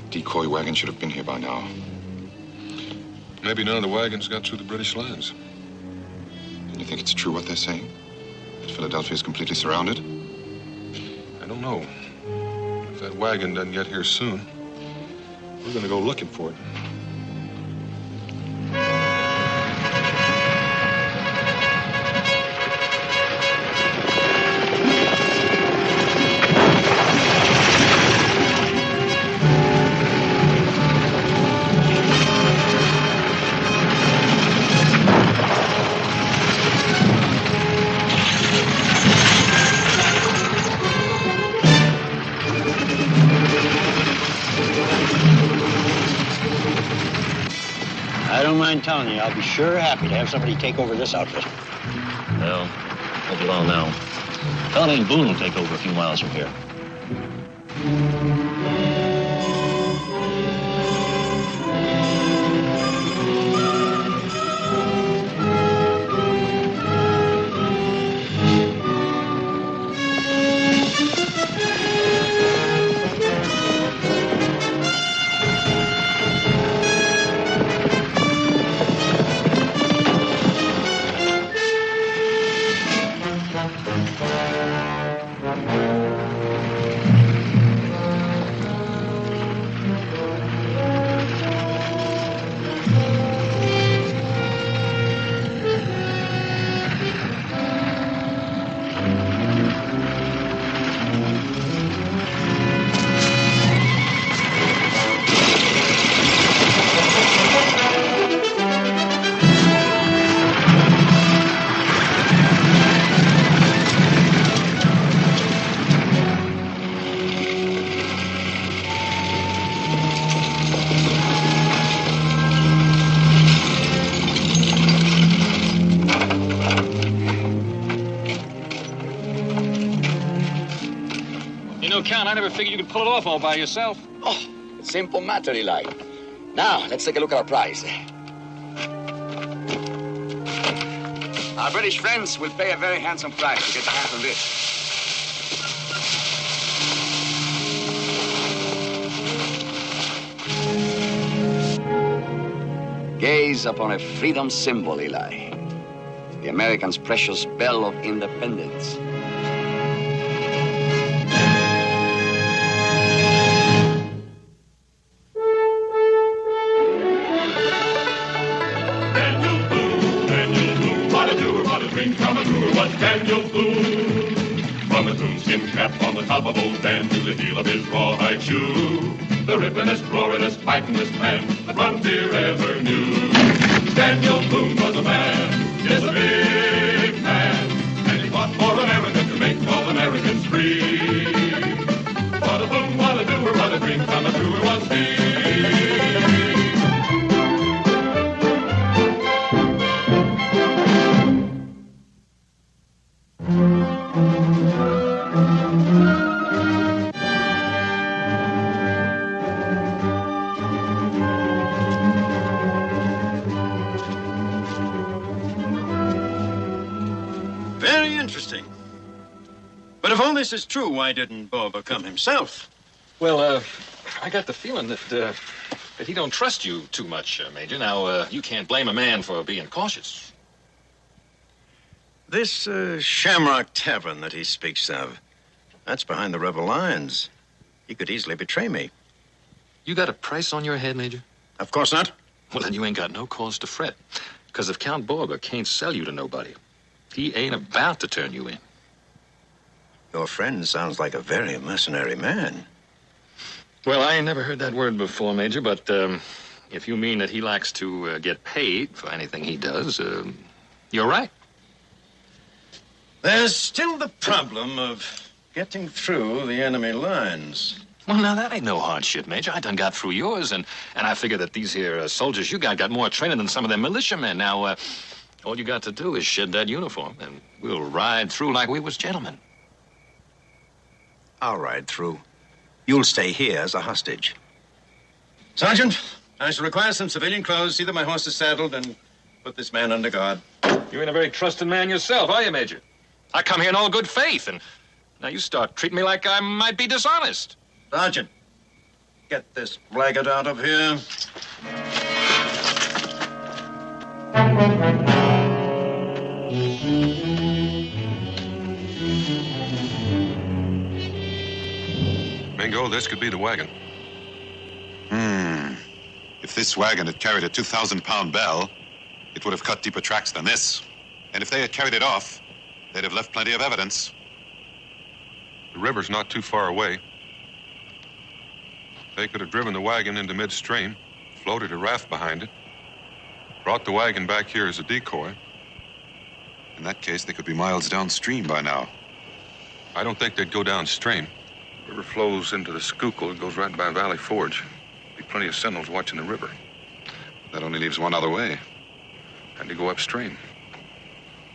decoy wagon should have been here by now. Maybe none of the wagons got through the British lines. And you think it's true what they're saying? That Philadelphia is completely surrounded? I don't know. If that wagon doesn't get here soon, we're going to go looking for it. I don't mind telling you, I'll be sure happy to have somebody take over this outfit. Well, won't be long now. A fellow named Boone will take over a few miles from here. Count, I never figured you could pull it off all by yourself. Oh, simple matter, Eli. Now, let's take a look at our prize. Our British friends will pay a very handsome price to get their hands on this. Gaze upon a freedom symbol, Eli. The Americans' precious bell of independence. On the top of old Dan to the heel of his rawhide shoe. The rippinest, roaringest, fightingest man the frontier ever knew. Daniel Boone was a man, yes, a big man, and he fought for America to make all Americans free. What a boom, what a doer, what a dream come true was he. But if all this is true, why didn't Boba come himself? Well, I got the feeling that he don't trust you too much, Major. Now, you can't blame a man for being cautious. This Shamrock Tavern that he speaks of, that's behind the rebel lines. He could easily betray me. You got a price on your head, Major? Of course not. Well, then you ain't got no cause to fret. Because if Count Borba can't sell you to nobody, he ain't about to turn you in. Your friend sounds like a very mercenary man. Well, I ain't never heard that word before, Major, but if you mean that he likes to get paid for anything he does, you're right. There's still the problem of getting through the enemy lines. Well, now, that ain't no hardship, Major. I done got through yours, and I figure that these here soldiers you got more training than some of them militiamen. Now, all you got to do is shed that uniform, and we'll ride through like we was gentlemen. I'll ride through. You'll stay here as a hostage. Sergeant, I shall require some civilian clothes. See that my horse is saddled and put this man under guard. You ain't a very trusting man yourself, are you, Major? I come here in all good faith, and now you start treating me like I might be dishonest. Sergeant, Get this blackguard out of here. Mingo, this could be the wagon. If this wagon had carried a 2,000-pound bell, it would have cut deeper tracks than this. And if they had carried it off, they'd have left plenty of evidence. The river's not too far away. They could have driven the wagon into midstream, floated a raft behind it, brought the wagon back here as a decoy. In that case, they could be miles downstream by now. I don't think they'd go downstream. The river flows into the Schuylkill. It goes right by Valley Forge. Be plenty of sentinels watching the river. That only leaves one other way. Had to go upstream.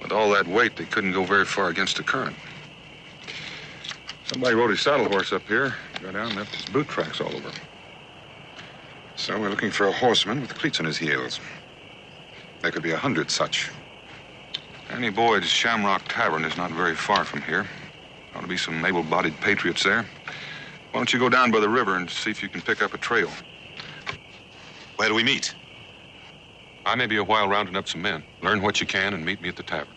With all that weight, they couldn't go very far against the current. Somebody rode his saddle horse up here, got down and left his boot tracks all over. So we're looking for a horseman with cleats on his heels. There could be 100 such. Annie Boyd's Shamrock Tavern is not very far from here. Ought to be some able-bodied patriots there. Why don't you go down by the river and see if you can pick up a trail? Where do we meet? I may be a while rounding up some men. Learn what you can and meet me at the tavern.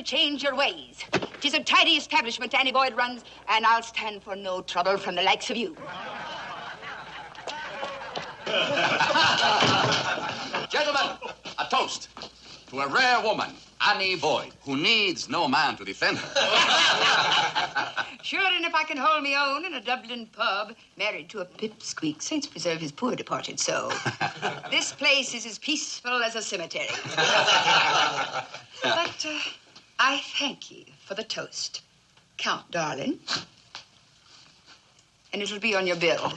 Change your ways. 'Tis a tidy establishment Annie Boyd runs, and I'll stand for no trouble from the likes of you. Gentlemen, a toast to a rare woman, Annie Boyd, who needs no man to defend her. Sure, and if I can hold me own in a Dublin pub, married to a pipsqueak, saints preserve his poor departed soul. This place is as peaceful as a cemetery. But, I thank you for the toast. Count, darling. And it'll be on your bill.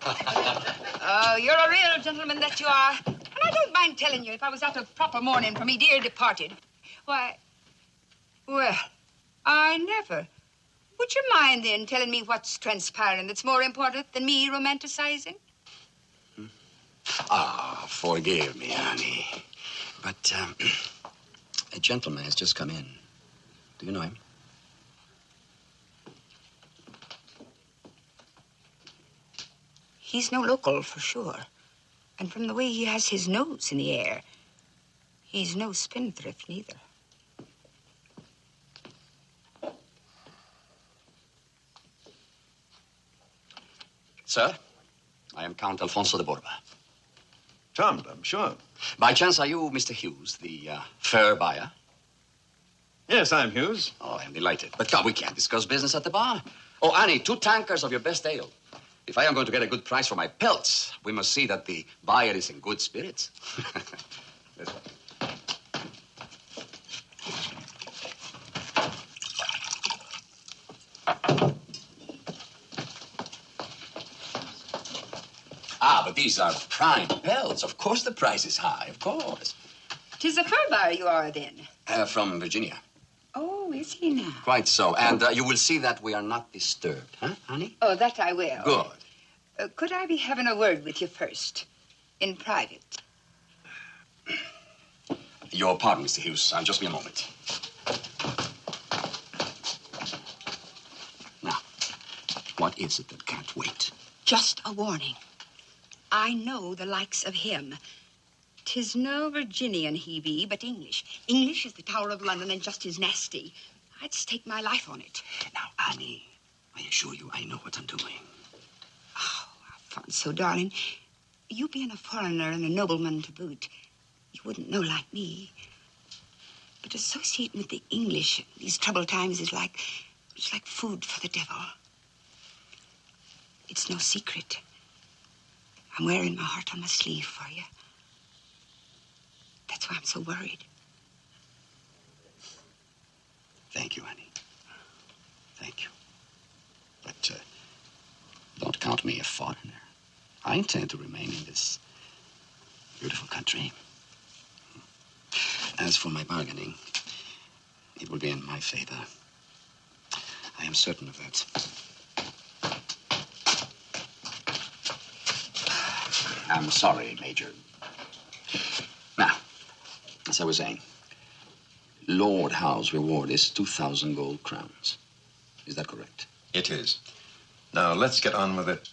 Oh, you're a real gentleman that you are. And I don't mind telling you, if I was out of proper mourning for me dear departed, why, well, I never. Would you mind then telling me what's transpiring that's more important than me romanticizing? Forgive me, Annie. But, a gentleman has just come in. Do you know him? He's no local, for sure. And from the way he has his nose in the air, he's no spendthrift, neither. Sir, I am Count Alfonso de Borba. Charmed, I'm sure. By chance, are you Mr. Hughes, the fur buyer? Yes, I'm Hughes. Oh, I'm delighted. But come, we can't discuss business at the bar. Oh, Annie, 2 tankers of your best ale. If I am going to get a good price for my pelts, we must see that the buyer is in good spirits. This way. But these are prime pelts. Of course the price is high, of course. 'Tis a fur buyer you are, then? From Virginia. Oh, is he now? Quite so. And you will see that we are not disturbed, huh, honey? Oh, that I will. Good. Could I be having a word with you first, in private? Your pardon, Mr. Hughes. Just be a moment. Now, what is it that can't wait? Just a warning. I know the likes of him. 'Tis no Virginian he be, but English. English is the Tower of London and just as nasty. I'd stake my life on it. Now, Annie, I assure you I know what I'm doing. Oh, Alfonso, darling, you being a foreigner and a nobleman to boot, You wouldn't know like me. But associating with the English these troubled times is it's like food for the devil. It's no secret. I'm wearing my heart on my sleeve for you. That's why I'm so worried. Thank you, Annie. Thank you. But don't count me a foreigner. I intend to remain in this beautiful country. As for my bargaining, it will be in my favor. I am certain of that. I'm sorry, Major. Now, as I was saying, Lord Howe's reward is 2,000 gold crowns. Is that correct? It is. Now, let's get on with it.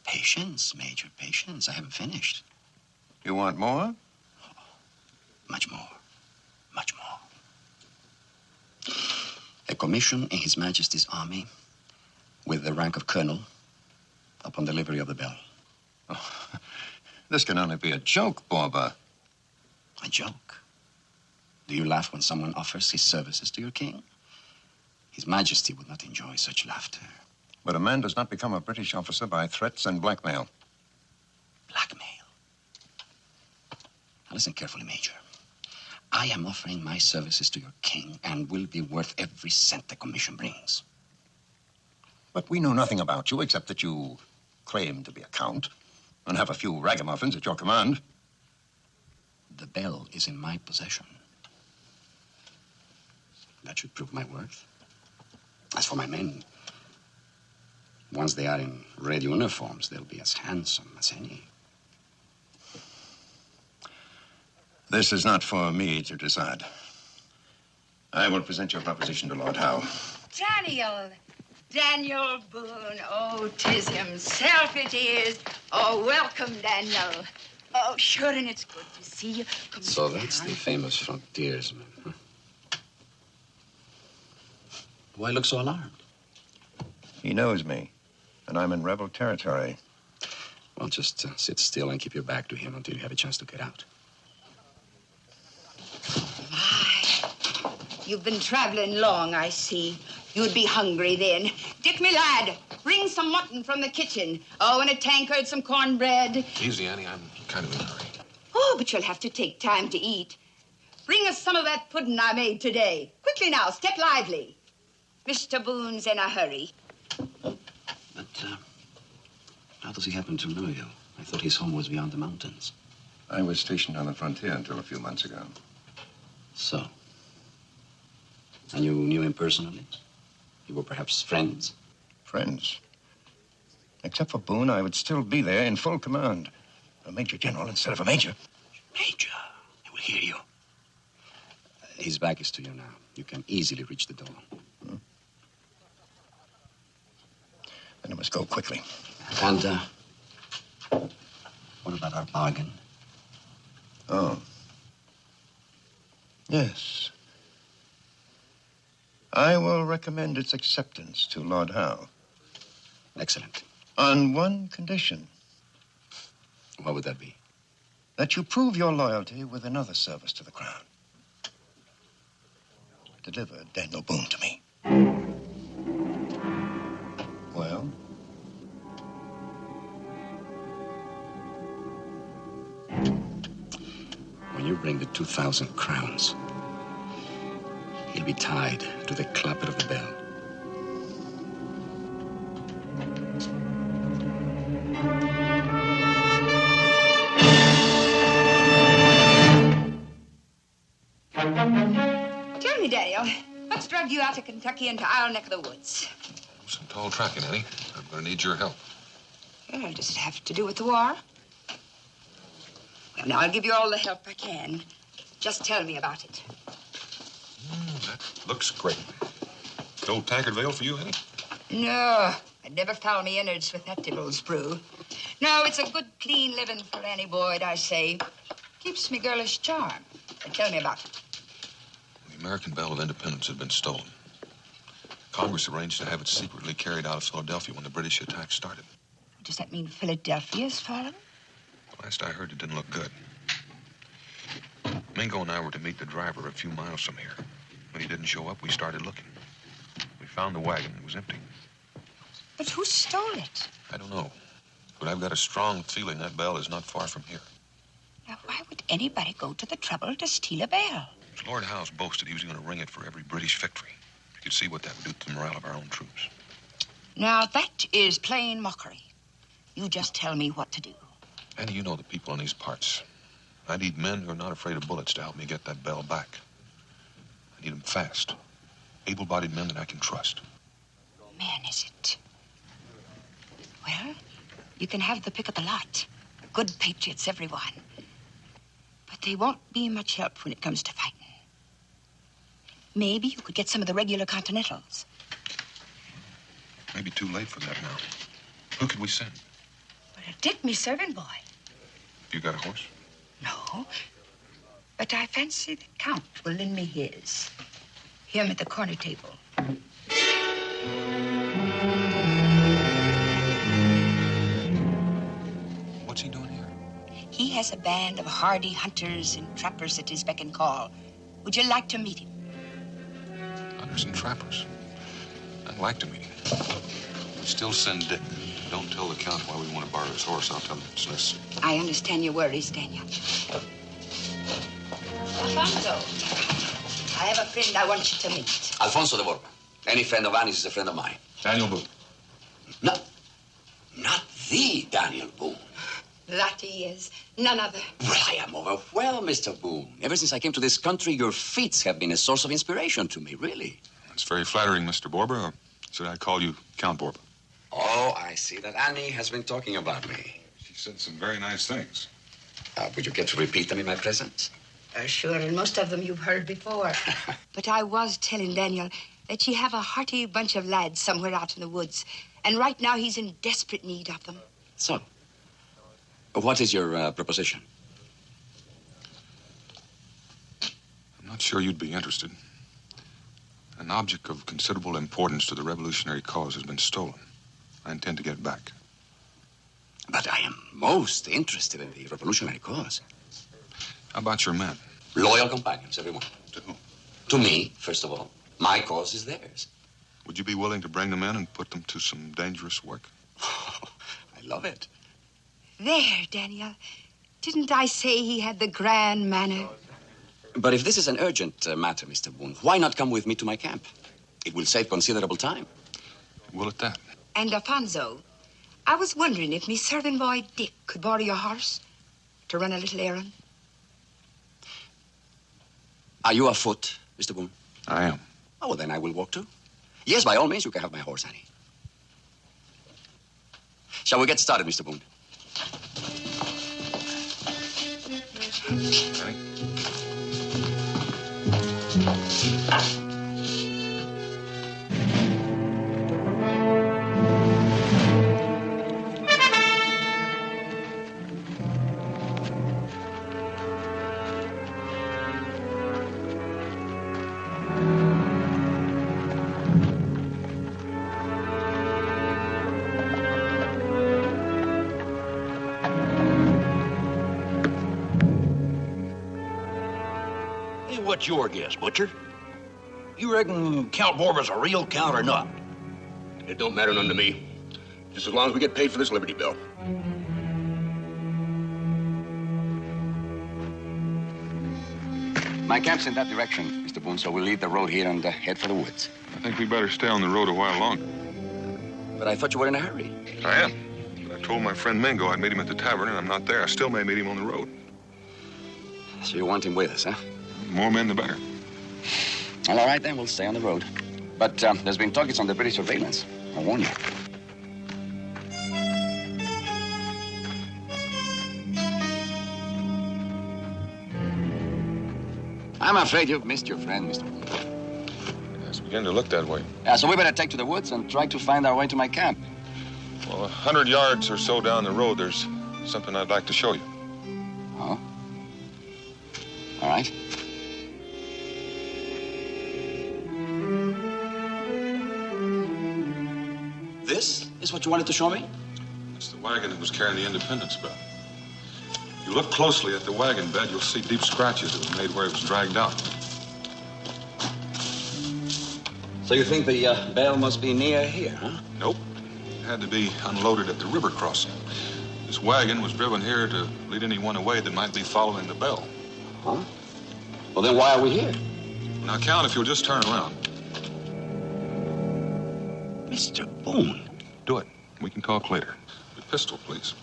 Patience, Major, patience. I haven't finished. You want more? Much more. Much more. A commission in His Majesty's army with the rank of colonel upon delivery of the bell. Oh, this can only be a joke, Borba. A joke? Do you laugh when someone offers his services to your king? His Majesty would not enjoy such laughter. But a man does not become a British officer by threats and blackmail. Blackmail? Now listen carefully, Major. I am offering my services to your king and will be worth every cent the commission brings. But we know nothing about you except that you claim to be a count and have a few ragamuffins at your command. The bell is in my possession. That should prove my worth. As for my men, once they are in red uniforms, they'll be as handsome as any. This is not for me to decide. I will present your proposition to Lord Howe. Daniel Boone. Oh, 'tis himself it is. Oh, welcome, Daniel. Oh, sure, and it's good to see you. Come So sit that's down. the famous frontiersman, huh? Why look so alarmed? He knows me, and I'm in rebel territory. Well, just sit still and keep your back to him until you have a chance to get out. My, you've been traveling long, I see. You'd be hungry then. Dick, me lad, bring some mutton from the kitchen. Oh, and a tankard, some cornbread. Easy, Annie. I'm kind of in a hurry. Oh, but you'll have to take time to eat. Bring us some of that pudding I made today. Quickly now, step lively. Mr. Boone's in a hurry. But how does he happen to know you? I thought his home was beyond the mountains. I was stationed on the frontier until a few months ago. So? And you knew him personally? You were perhaps friends? Friends. Except for Boone, I would still be there in full command. A major general instead of a major. Major, he will hear you. His back is to you now. You can easily reach the door. Then I must go quickly. And, what about our bargain? Oh. Yes. I will recommend its acceptance to Lord Howe. Excellent. On one condition. What would that be? That you prove your loyalty with another service to the crown. Deliver Daniel Boone to me. Well? When you bring the 2,000 crowns, he'll be tied to the clapper of the bell. Tell me, Daniel, what's drugged you out of Kentucky into our neck of the woods? Some tall tracking, Annie. I'm going to need your help. Well, does it have to do with the war? Well, now, I'll give you all the help I can. Just tell me about it. That looks great. The old tankard veil for you, Annie? No, I'd never foul me innards with that devil's brew. No, it's a good, clean living for any Boyd, I say. Keeps me girlish charm. But tell me about it. The American Bell of Independence had been stolen. Congress arranged to have it secretly carried out of Philadelphia when the British attack started. Does that mean Philadelphia's fallen? Last I heard, it didn't look good. Mingo and I were to meet the driver a few miles from here. When he didn't show up, we started looking. We found the wagon. It was empty. But who stole it? I don't know. But I've got a strong feeling that bell is not far from here. Now, why would anybody go to the trouble to steal a bell? Lord Howe's boasted he was going to ring it for every British victory. You could see what that would do to the morale of our own troops. Now, that is plain mockery. You just tell me what to do. Annie, you know the people in these parts. I need men who are not afraid of bullets to help me get that bell back. I need them fast. Able-bodied men that I can trust. Man, is it? Well, you can have the pick of the lot. Good patriots, everyone. But they won't be much help when it comes to fighting. Maybe you could get some of the regular Continentals. Maybe too late for that now. Who could we send? Well, Dick, me servant boy. You got a horse? No. But I fancy the Count will lend me his. Him at the corner table. What's he doing here? He has a band of hardy hunters and trappers at his beck and call. Would you like to meet him? Hunters and trappers. I'd like to meet him. We still send Dick. Don't tell the Count why we want to borrow his horse. I'll tell him it's necessary. I understand your worries, Daniel. Alfonso, I have a friend I want you to meet. Alfonso de Borba. Any friend of Annie's is a friend of mine. Daniel Boone. Not the Daniel Boone. That he is. None other. Well, I am overwhelmed, Mr. Boone. Ever since I came to this country, your feats have been a source of inspiration to me, really. That's very flattering, Mr. Borba. Or should I call you Count Borba? Oh, I see that Annie has been talking about me. She said some very nice things. Would you care to repeat them in my presence? Sure, and most of them you've heard before. But I was telling Daniel that you have a hearty bunch of lads somewhere out in the woods. And right now he's in desperate need of them. So, what is your proposition? I'm not sure you'd be interested. An object of considerable importance to the revolutionary cause has been stolen. I intend to get it back. But I am most interested in the revolutionary cause. How about your men? Loyal companions, everyone. To whom? To me, first of all. My cause is theirs. Would you be willing to bring them in and put them to some dangerous work? I love it. There, Daniel. Didn't I say he had the grand manner? But if this is an urgent matter, Mr. Boone, why not come with me to my camp? It will save considerable time. Will it that? And Alfonso, I was wondering if me servant boy Dick could borrow your horse to run a little errand. Are you afoot, Mr. Boone? I am. Oh, well, then I will walk too. Yes, by all means, you can have my horse, Annie. Shall we get started, Mr. Boone? Ready? What's your guess, Butcher? You reckon Count Borba's a real count or not? It don't matter none to me. Just as long as we get paid for this Liberty Bell. My camp's in that direction, Mr. Boone, so we'll leave the road here and head for the woods. I think we better stay on the road a while longer. But I thought you were in a hurry. I am. But I told my friend Mingo I'd meet him at the tavern, and I'm not there. I still may meet him on the road. So you want him with us, huh? The more men, the better. Well, all right, then. We'll stay on the road. But there's been targets on the British surveillance. I warn you. I'm afraid you've missed your friend, Mr. Boone. It's beginning to look that way. So we better take to the woods and try to find our way to my camp. Well, 100 yards or so down the road, there's something I'd like to show you. Oh? All right. This is what you wanted to show me? It's the wagon that was carrying the Independence Bell. you look closely at the wagon bed, you'll see deep scratches that were made where it was dragged out. So you think the bell must be near here, huh? Nope. It had to be unloaded at the river crossing. This wagon was driven here to lead anyone away that might be following the bell. Huh? Well, then why are we here? Now, Count, if you'll just turn around. Mr. Boone. Do it. We can talk later. The pistol, please.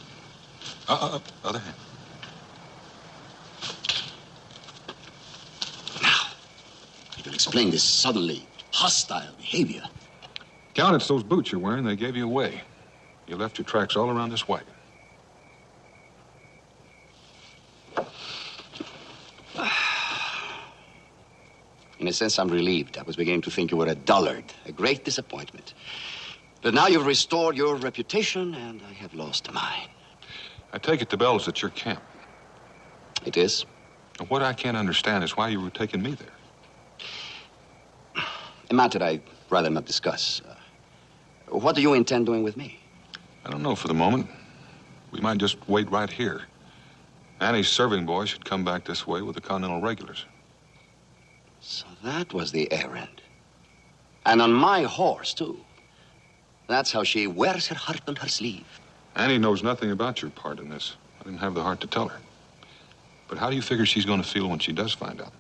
Other hand. Now, you can explain this suddenly hostile behavior. Count, it's those boots you're wearing. They gave you away. You left your tracks all around this wagon. In a sense, I'm relieved. I was beginning to think you were a dullard, a great disappointment. But now you've restored your reputation, and I have lost mine. I take it the bell is at your camp. It is? And what I can't understand is why you were taking me there. A matter I'd rather not discuss. What do you intend doing with me? I don't know for the moment. We might just wait right here. Annie's serving boy should come back this way with the Continental regulars. So that was the errand. And on my horse, too. That's how she wears her heart on her sleeve. Annie knows nothing about your part in this. I didn't have the heart to tell her. But how do you figure she's going to feel when she does find out?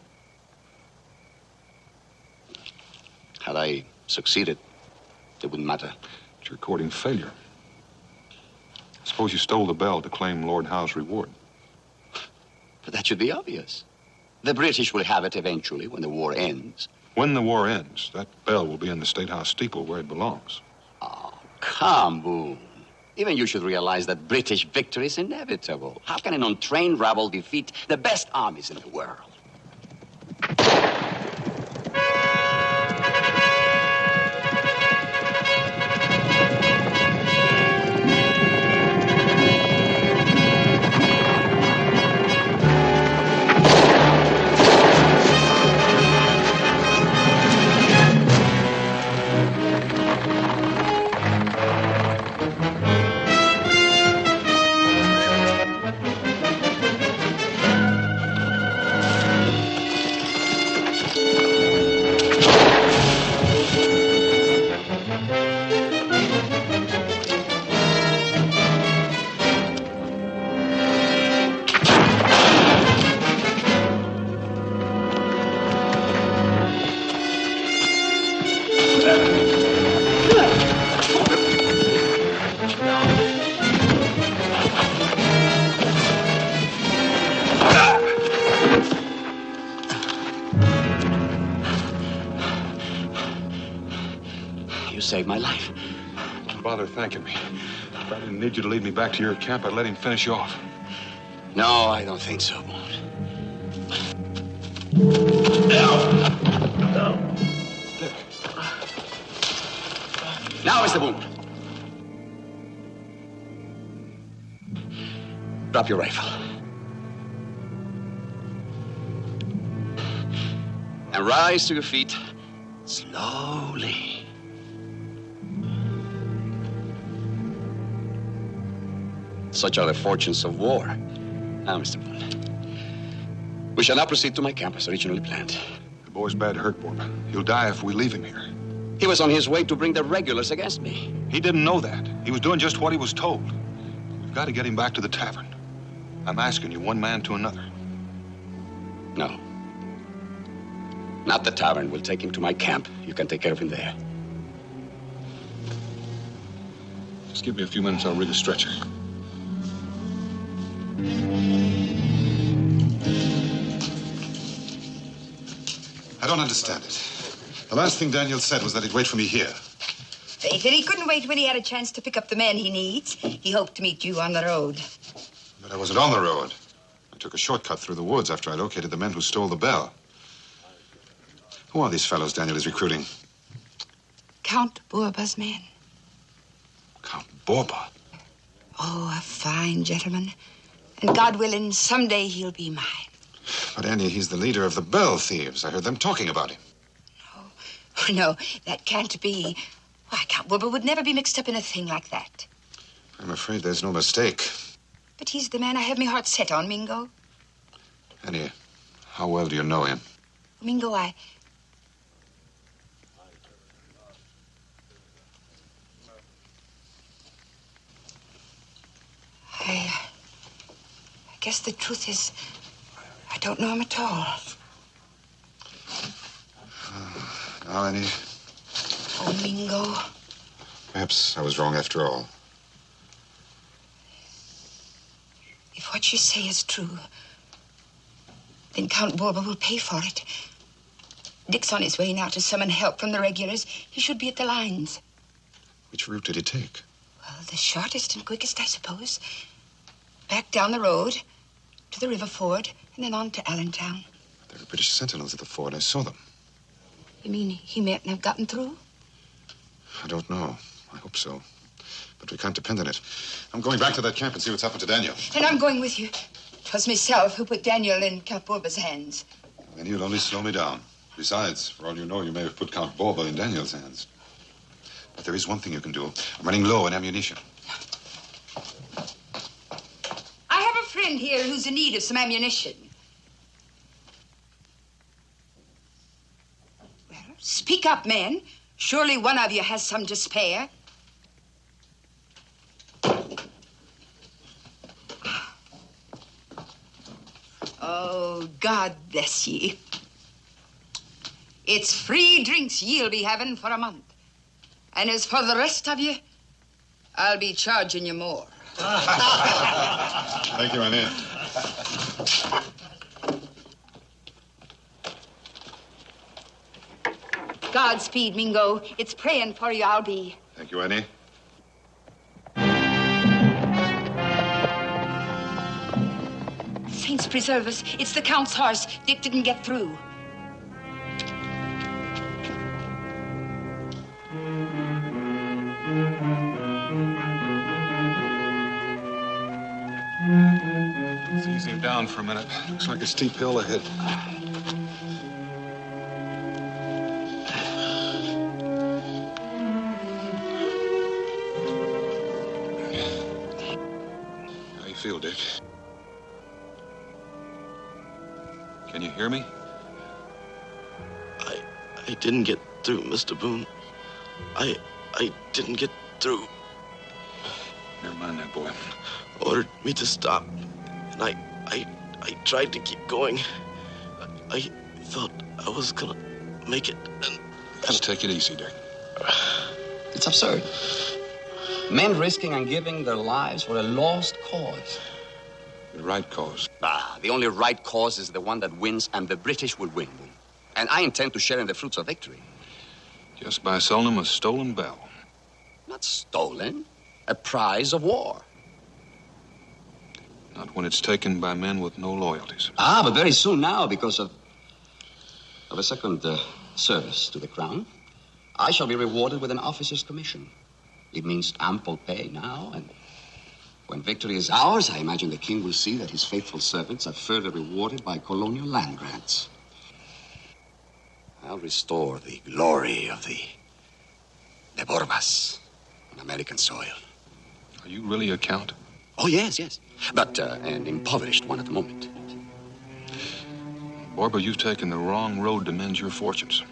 Had I succeeded, it wouldn't matter. It's your courting failure. Suppose you stole the bell to claim Lord Howe's reward. But that should be obvious. The British will have it eventually when the war ends. When the war ends, that bell will be in the State House steeple where it belongs. Oh, come, Boone. Even you should realize that British victory is inevitable. How can an untrained rabble defeat the best armies in the world? You saved my life. Don't bother thanking me. If I didn't need you to lead me back to your camp, I'd let him finish you off. No, I don't think so, Boone. Now, Mr. Boone. Drop your rifle. And rise to your feet slowly. Such are the fortunes of war. Now, Mr. Boone, we shall now proceed to my camp as originally planned. The boy's bad hurt, Bob. He'll die if we leave him here. He was on his way to bring the regulars against me. He didn't know that. He was doing just what he was told. We've got to get him back to the tavern. I'm asking you, one man to another. No. Not the tavern. We'll take him to my camp. You can take care of him there. Just give me a few minutes, I'll rig a stretcher. I don't understand it. The last thing Daniel said was that he'd wait for me here. Faith, and he couldn't wait when he had a chance to pick up the men he needs. He hoped to meet you on the road. But I wasn't on the road. I took a shortcut through the woods after I located the men who stole the bell. Who are these fellows Daniel is recruiting? Count Borba's men. Count Borba? Oh, a fine gentleman. And God willing, someday he'll be mine. But Annie, he's the leader of the bell thieves. I heard them talking about him. No, that can't be. Why, Count Borba would never be mixed up in a thing like that. I'm afraid there's no mistake. But he's the man I have my heart set on, Mingo. Annie, how well do you know him? Mingo, I guess the truth is, I don't know him at all. Now, Annie, Oh, Mingo. perhaps I was wrong after all. If what you say is true, then Count Borba will pay for it. Dick's on his way now to summon help from the regulars. He should be at the lines. Which route did he take? Well, the shortest and quickest, I suppose. Back down the road to the river ford and then on to Allentown. There were British sentinels at the ford. I saw them. You mean he mayn't have gotten through? I don't know. I hope so. But we can't depend on it. I'm going back to that camp and see what's happened to Daniel. And I'm going with you. 'Twas myself who put Daniel in Count Borba's hands. And you'll only slow me down. Besides, for all you know, you may have put Count Borba in Daniel's hands. But there is one thing you can do. I'm running low on ammunition. I have a friend here who's in need of some ammunition. Well, speak up, men. Surely one of you has some to spare. Oh, God bless ye. It's free drinks ye'll be having for a month. And as for the rest of you, I'll be charging you more. Thank you, Annie. Godspeed, Mingo. It's praying for you I'll be. Thank you, Annie. Saints preserve us. It's the Count's horse. Dick didn't get through. Let's ease him down for a minute. Looks like a steep hill ahead. How you feel, Dick? Can you hear me? I didn't get through, Mr. Boone. I didn't get through. Never mind that, boy. Ordered me to stop, and I tried to keep going. I thought I was gonna make it, and Just take it easy, Dick. It's absurd. Men risking and giving their lives for a lost cause. The right cause. The only right cause is the one that wins, and the British will win. And I intend to share in the fruits of victory. Just by selling him a stolen bell. Not stolen. A prize of war. Not when it's taken by men with no loyalties. But very soon now, because of a second service to the Crown, I shall be rewarded with an officer's commission. It means ample pay now, and when victory is ours, I imagine the king will see that his faithful servants are further rewarded by colonial land grants. I'll restore the glory of the Borbas on American soil. Are you really a count? Oh, yes. But an impoverished one at the moment. Borba, you've taken the wrong road to mend your fortunes.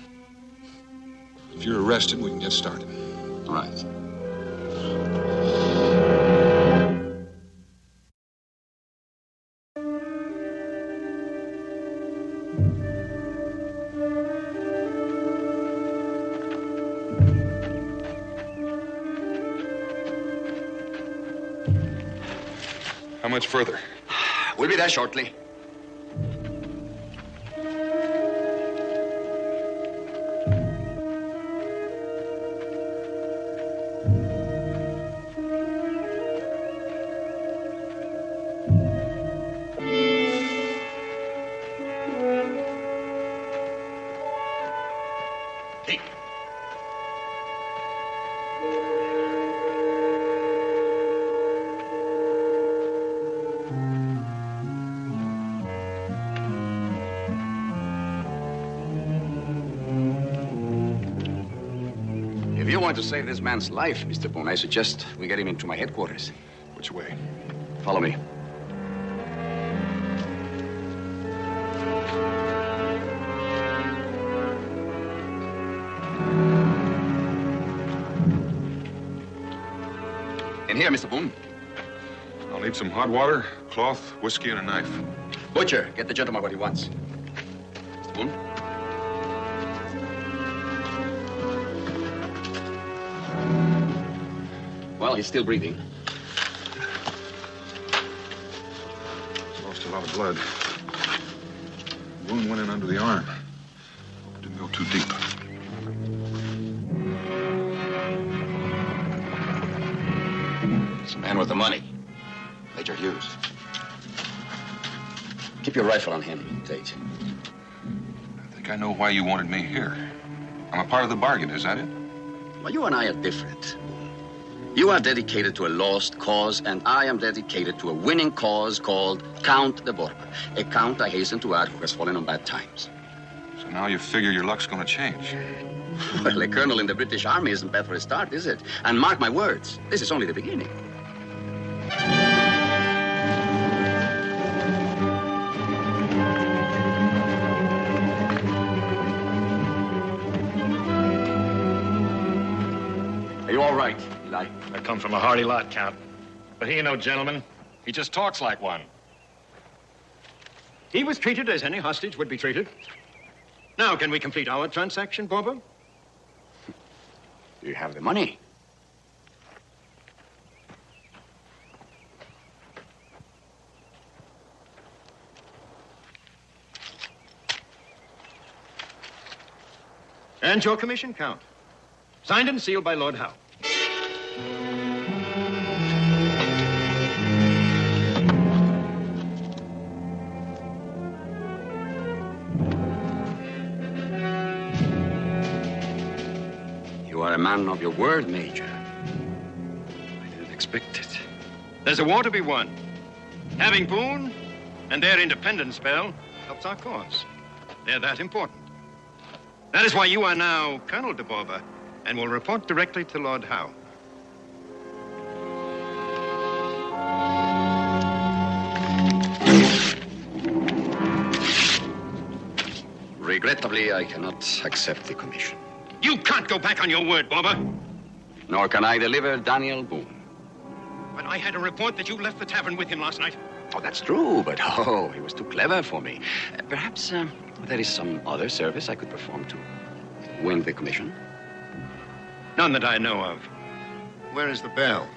If you're arrested, we can get started. Right. How much further? We'll be there shortly. If you want to save this man's life, Mr. Boone, I suggest we get him into my headquarters. Which way? Follow me. In here, Mr. Boone. I'll need some hot water, cloth, whiskey, and a knife. Butcher, get the gentleman what he wants. Mr. Boone? Well, he's still breathing. He's lost a lot of blood. Wound went in under the arm. Didn't go too deep. It's the man with the money. Major Hughes. Keep your rifle on him, Tate. I think I know why you wanted me here. I'm a part of the bargain, is that it? Well, you and I are different. You are dedicated to a lost cause, and I am dedicated to a winning cause called Count de Borba. A count, I hasten to add, who has fallen on bad times. So now you figure your luck's gonna change. Well, a colonel in the British Army isn't bad for a start, is it? And mark my words, this is only the beginning. Are you all right, Eli? I come from a hardy lot, Count. But he ain't no gentleman. He just talks like one. He was treated as any hostage would be treated. Now, can we complete our transaction, Borba? Do you have the money? And your commission, Count. Signed and sealed by Lord Howe. You are a man of your word, Major. I didn't expect it. There's a war to be won. Having Boone and their independence spell helps our cause. They're that important. That is why you are now Colonel de Borba and will report directly to Lord Howe. Regrettably, I cannot accept the commission. You can't go back on your word, Borba. Nor can I deliver Daniel Boone. But I had a report that you left the tavern with him last night. Oh, that's true, but he was too clever for me. Perhaps there is some other service I could perform to win the commission. None that I know of. Where is the bell?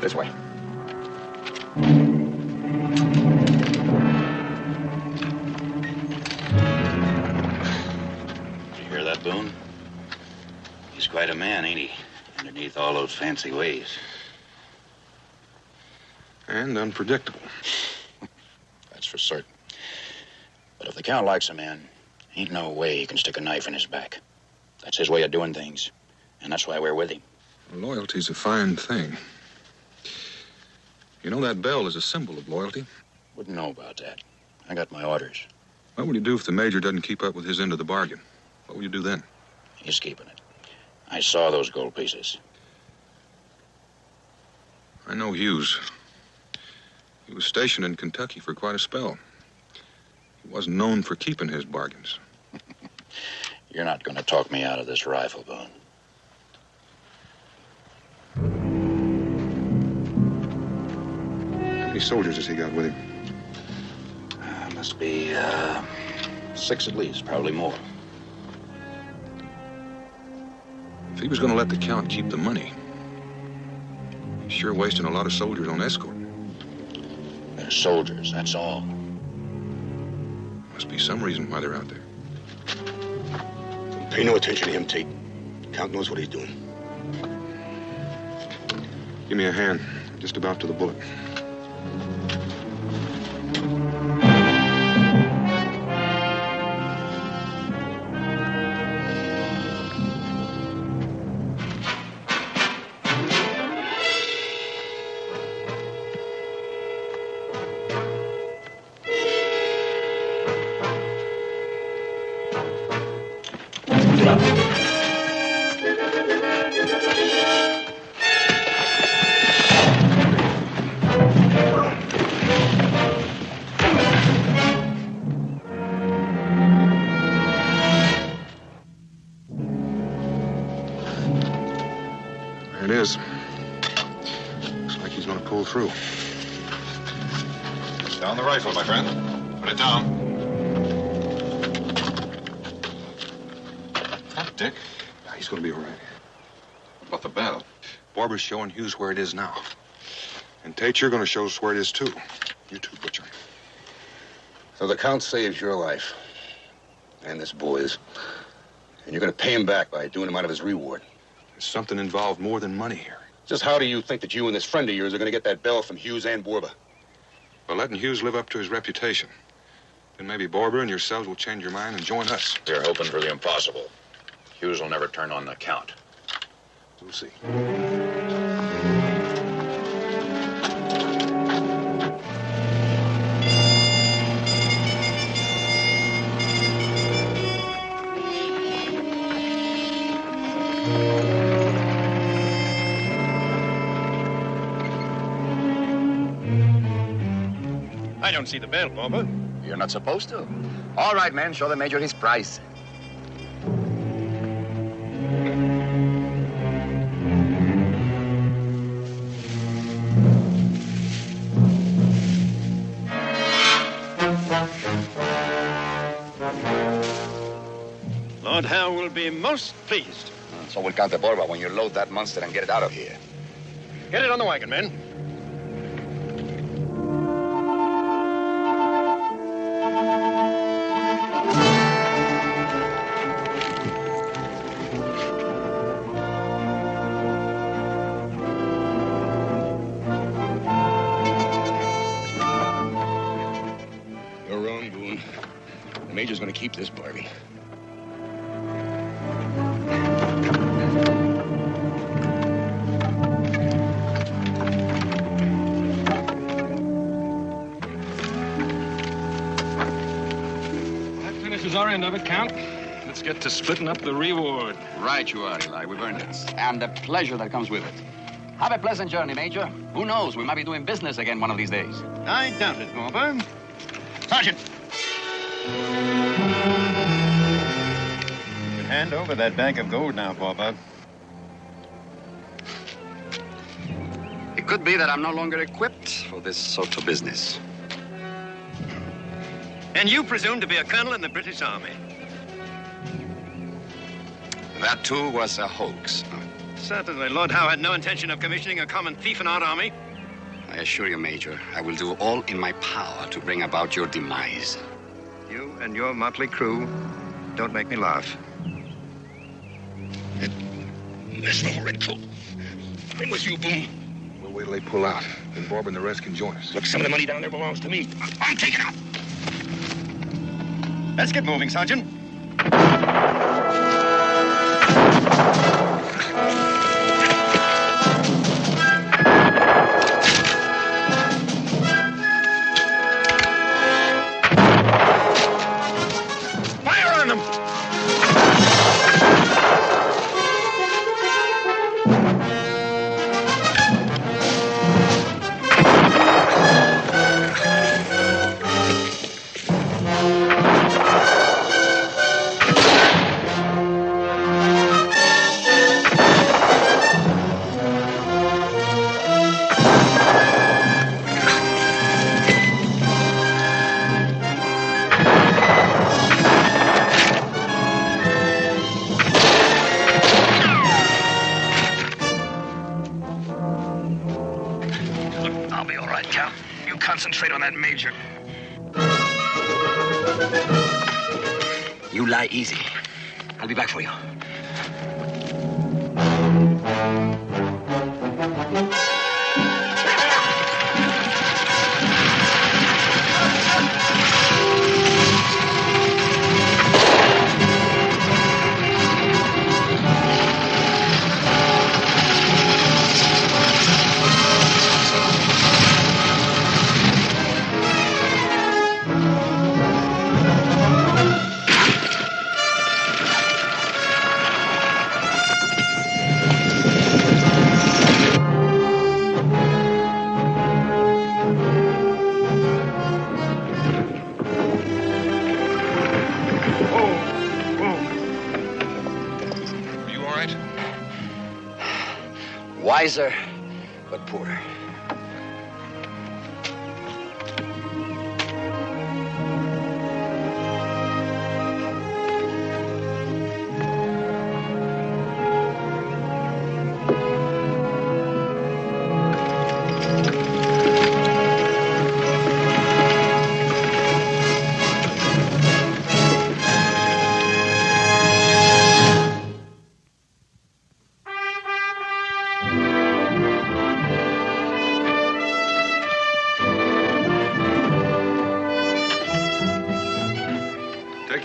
This way. You hear that, Boone? He's quite a man, ain't he? Underneath all those fancy ways. And unpredictable. That's for certain. But if the Count likes a man, ain't no way he can stick a knife in his back. That's his way of doing things. And that's why we're with him. Loyalty's a fine thing. You know that bell is a symbol of loyalty? Wouldn't know about that. I got my orders. What will you do if the Major doesn't keep up with his end of the bargain? What will you do then? He's keeping it. I saw those gold pieces. I know Hughes. He was stationed in Kentucky for quite a spell. He wasn't known for keeping his bargains. You're not going to talk me out of this rifle, Boone. How many soldiers has he got with him? Must be, 6 at least, probably more. If he was going to let the Count keep the money, he's sure wasting a lot of soldiers on escort. They're soldiers, that's all. Must be some reason why they're out there. Pay no attention to him, Tate. Count knows what he's doing. Give me a hand. Just about to the bullet. through. Down the rifle, my friend. Put it down. That Dick? Yeah, he's going to be all right. What about the bell? Barbara's showing Hughes where it is now. And Tate, you're going to show us where it is, too. You too, Butcher. So the Count saves your life. And this boy's. And you're going to pay him back by doing him out of his reward. There's something involved more than money here. Just how do you think that you and this friend of yours are going to get that bell from Hughes and Borba? By letting Hughes live up to his reputation. Then maybe Barbara and yourselves will change your mind and join us. You're hoping for the impossible. Hughes will never turn on the Count. We'll see. I don't see the bell, Borba. You're not supposed to. All right, men, show the Major his price. Lord Howe will be most pleased. So we'll count the Borba when you load that monster and get it out of here. Get it on the wagon, men. You're wrong, Boone. The Major's going to keep this Barbie. Our end of it, Count. Let's get to splitting up the reward. Right you are, Eli. We've earned it. And the pleasure that comes with it. Have a pleasant journey, Major. Who knows? We might be doing business again one of these days. I doubt it, Borba. Sergeant! You can hand over that bag of gold now, Borba. It could be that I'm no longer equipped for this sort of business. And you presume to be a colonel in the British Army. That, too, was a hoax. Certainly, Lord Howe had no intention of commissioning a common thief in our army. I assure you, Major, I will do all in my power to bring about your demise. You and your motley crew don't make me laugh. There's no redcoat. I'm with you, Boone. We'll wait till they pull out. Then Barbara and the rest can join us. Look, some of the money down there belongs to me. I'm taking it out. Let's get moving, Sergeant. Fire on them! Concentrate on that Major. You lie easy. I'll be back for you. Wiser, but poorer.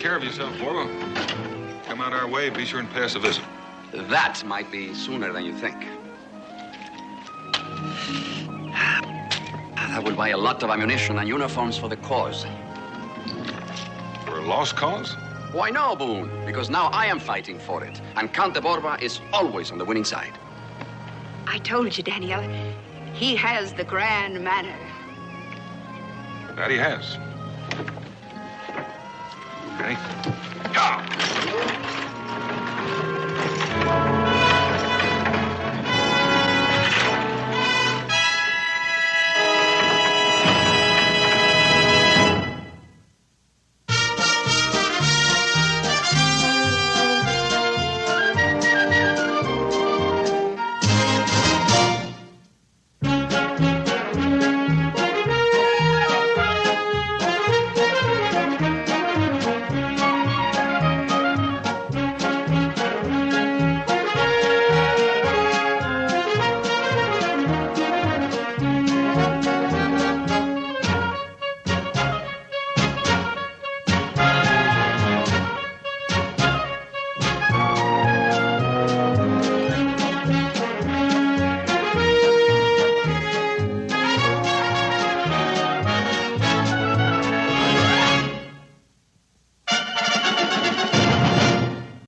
care of yourself, Borba. Come out our way, be sure and pay us a visit. That might be sooner than you think. That will buy a lot of ammunition and uniforms for the cause. For a lost cause? Why no, Boone? Because now I am fighting for it. And Count de Borba is always on the winning side. I told you, Daniel. He has the grand manner. That he has. Okay. Yeah.